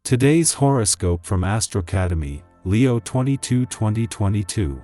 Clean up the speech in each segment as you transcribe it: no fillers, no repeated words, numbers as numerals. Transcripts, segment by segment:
Today's horoscope from Astrocademy, Leo 22, 2022.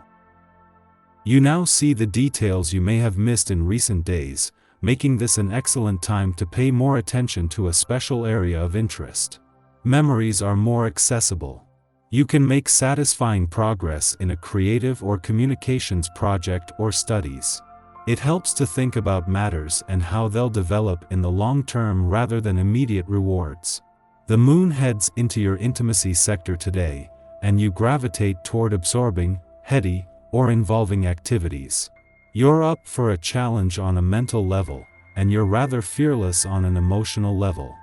You now see the details you may have missed in recent days, making this an excellent time to pay more attention to a special area of interest. Memories are more accessible. You can make satisfying progress in a creative or communications project or studies. It helps to think about matters and how they'll develop in the long term rather than immediate rewards. The moon heads into your intimacy sector today, and you gravitate toward absorbing, heady, or involving activities. You're up for a challenge on a mental level, and you're rather fearless on an emotional level.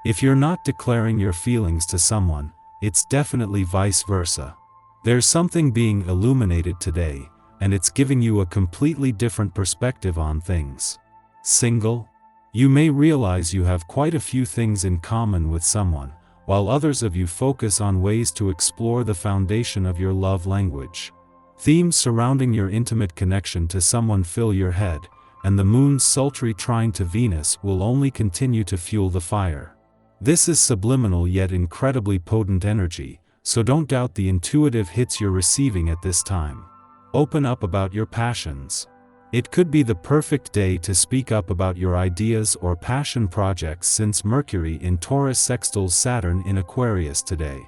If you're not declaring your feelings to someone, it's definitely vice versa. There's something being illuminated today, and it's giving you a completely different perspective on things. Single? You may realize you have quite a few things in common with someone, while others of you focus on ways to explore the foundation of your love language. Themes surrounding your intimate connection to someone fill your head, and the moon's sultry trine to Venus will only continue to fuel the fire. This is subliminal yet incredibly potent energy, so don't doubt the intuitive hits you're receiving at this time. Open up about your passions. It could be the perfect day to speak up about your ideas or passion projects since Mercury in Taurus sextiles Saturn in Aquarius today.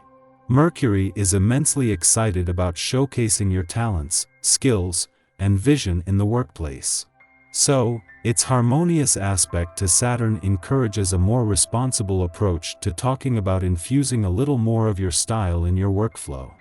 Mercury is immensely excited about showcasing your talents, skills, and vision in the workplace. So, its harmonious aspect to Saturn encourages a more responsible approach to talking about infusing a little more of your style in your workflow.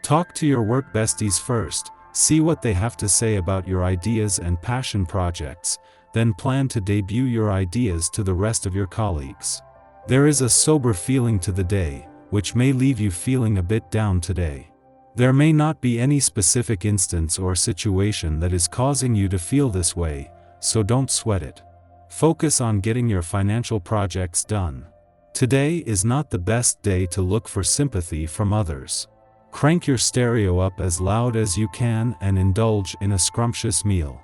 Talk to your work besties first. See what they have to say about your ideas and passion projects, then plan to debut your ideas to the rest of your colleagues. There is a sober feeling to the day, which may leave you feeling a bit down today. There may not be any specific instance or situation that is causing you to feel this way, so don't sweat it. Focus on getting your financial projects done. Today is not the best day to look for sympathy from others. Crank your stereo up as loud as you can and indulge in a scrumptious meal.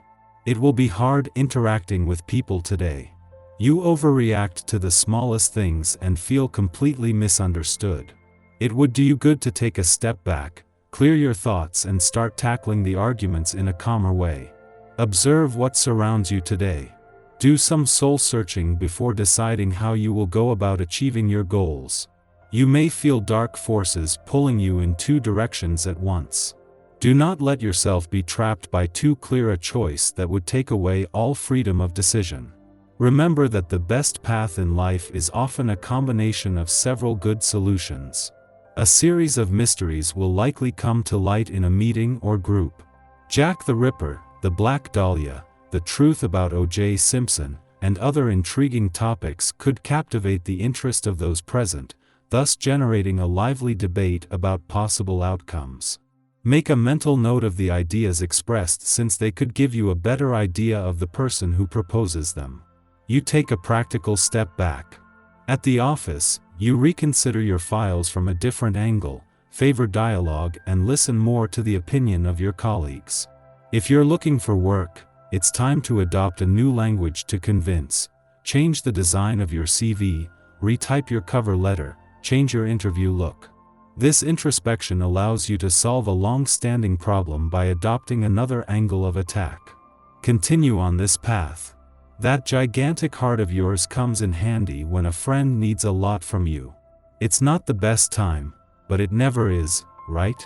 It will be hard interacting with people today. You overreact to the smallest things and feel completely misunderstood. It would do you good to take a step back, clear your thoughts and start tackling the arguments in a calmer way. Observe what surrounds you today. Do some soul searching before deciding how you will go about achieving your goals. You may feel dark forces pulling you in two directions at once. Do not let yourself be trapped by too clear a choice that would take away all freedom of decision. Remember that the best path in life is often a combination of several good solutions. A series of mysteries will likely come to light in a meeting or group. Jack the Ripper, the Black Dahlia, the truth about O.J. Simpson, and other intriguing topics could captivate the interest of those present, thus generating a lively debate about possible outcomes. Make a mental note of the ideas expressed since they could give you a better idea of the person who proposes them. You take a practical step back. At the office, you reconsider your files from a different angle, favor dialogue and listen more to the opinion of your colleagues. If you're looking for work, it's time to adopt a new language to convince. Change the design of your CV, retype your cover letter, change your interview look. This introspection allows you to solve a long-standing problem by adopting another angle of attack. Continue on this path. That gigantic heart of yours comes in handy when a friend needs a lot from you. It's not the best time, but it never is, right?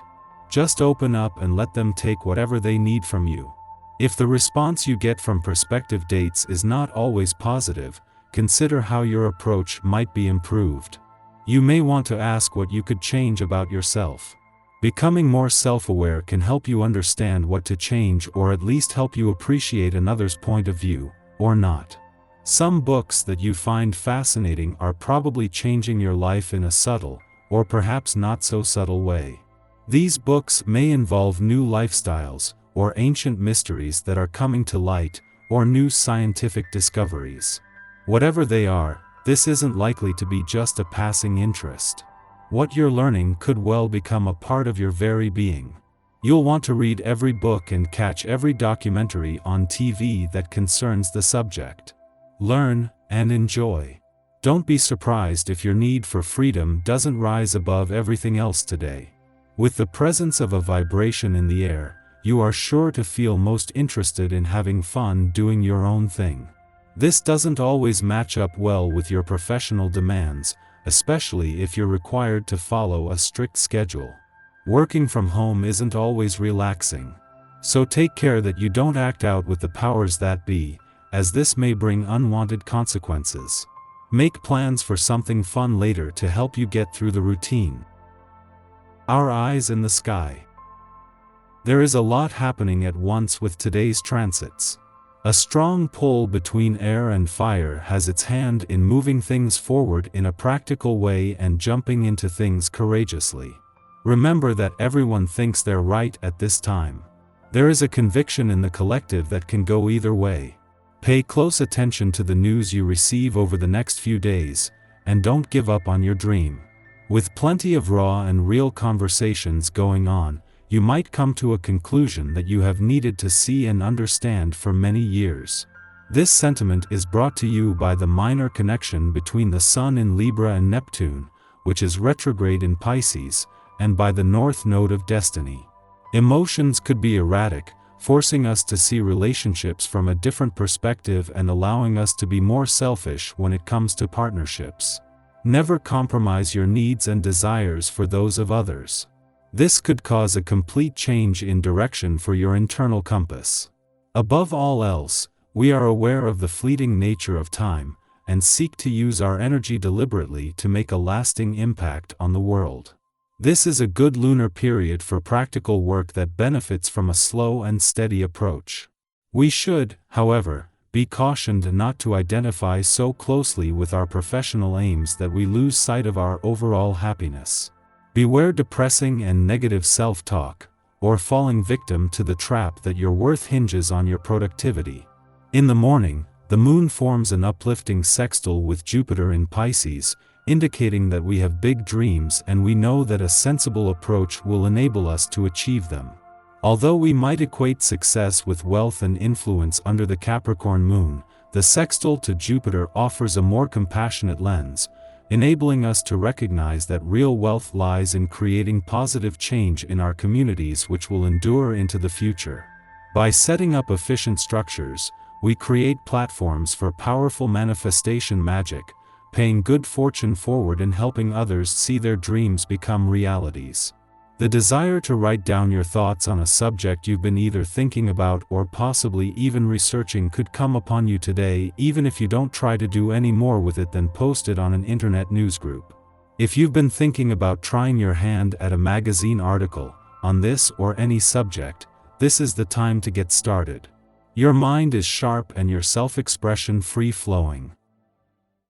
Just open up and let them take whatever they need from you. If the response you get from prospective dates is not always positive, consider how your approach might be improved. You may want to ask what you could change about yourself. Becoming more self-aware can help you understand what to change or at least help you appreciate another's point of view, or not. Some books that you find fascinating are probably changing your life in a subtle, or perhaps not so subtle way. These books may involve new lifestyles, or ancient mysteries that are coming to light, or new scientific discoveries. Whatever they are, this isn't likely to be just a passing interest. What you're learning could well become a part of your very being. You'll want to read every book and catch every documentary on TV that concerns the subject. Learn and enjoy. Don't be surprised if your need for freedom doesn't rise above everything else today. With the presence of a vibration in the air, you are sure to feel most interested in having fun doing your own thing. This doesn't always match up well with your professional demands, especially if you're required to follow a strict schedule. Working from home isn't always relaxing. So take care that you don't act out with the powers that be, as this may bring unwanted consequences. Make plans for something fun later to help you get through the routine. Our eyes in the sky. There is a lot happening at once with today's transits. A strong pull between air and fire has its hand in moving things forward in a practical way and jumping into things courageously. Remember that everyone thinks they're right at this time. There is a conviction in the collective that can go either way. Pay close attention to the news you receive over the next few days, and don't give up on your dream. With plenty of raw and real conversations going on, you might come to a conclusion that you have needed to see and understand for many years. This sentiment is brought to you by the minor connection between the Sun in Libra and Neptune, which is retrograde in Pisces, and by the North Node of Destiny. Emotions could be erratic, forcing us to see relationships from a different perspective and allowing us to be more selfish when it comes to partnerships. Never compromise your needs and desires for those of others. This could cause a complete change in direction for your internal compass. Above all else, we are aware of the fleeting nature of time, and seek to use our energy deliberately to make a lasting impact on the world. This is a good lunar period for practical work that benefits from a slow and steady approach. We should, however, be cautioned not to identify so closely with our professional aims that we lose sight of our overall happiness. Beware depressing and negative self-talk, or falling victim to the trap that your worth hinges on your productivity. In the morning, the moon forms an uplifting sextile with Jupiter in Pisces, indicating that we have big dreams and we know that a sensible approach will enable us to achieve them. Although we might equate success with wealth and influence under the Capricorn moon, the sextile to Jupiter offers a more compassionate lens, enabling us to recognize that real wealth lies in creating positive change in our communities which will endure into the future. By setting up efficient structures, we create platforms for powerful manifestation magic, paying good fortune forward and helping others see their dreams become realities. The desire to write down your thoughts on a subject you've been either thinking about or possibly even researching could come upon you today, even if you don't try to do any more with it than post it on an internet news group. If you've been thinking about trying your hand at a magazine article on this or any subject, this is the time to get started. Your mind is sharp and your self-expression free-flowing.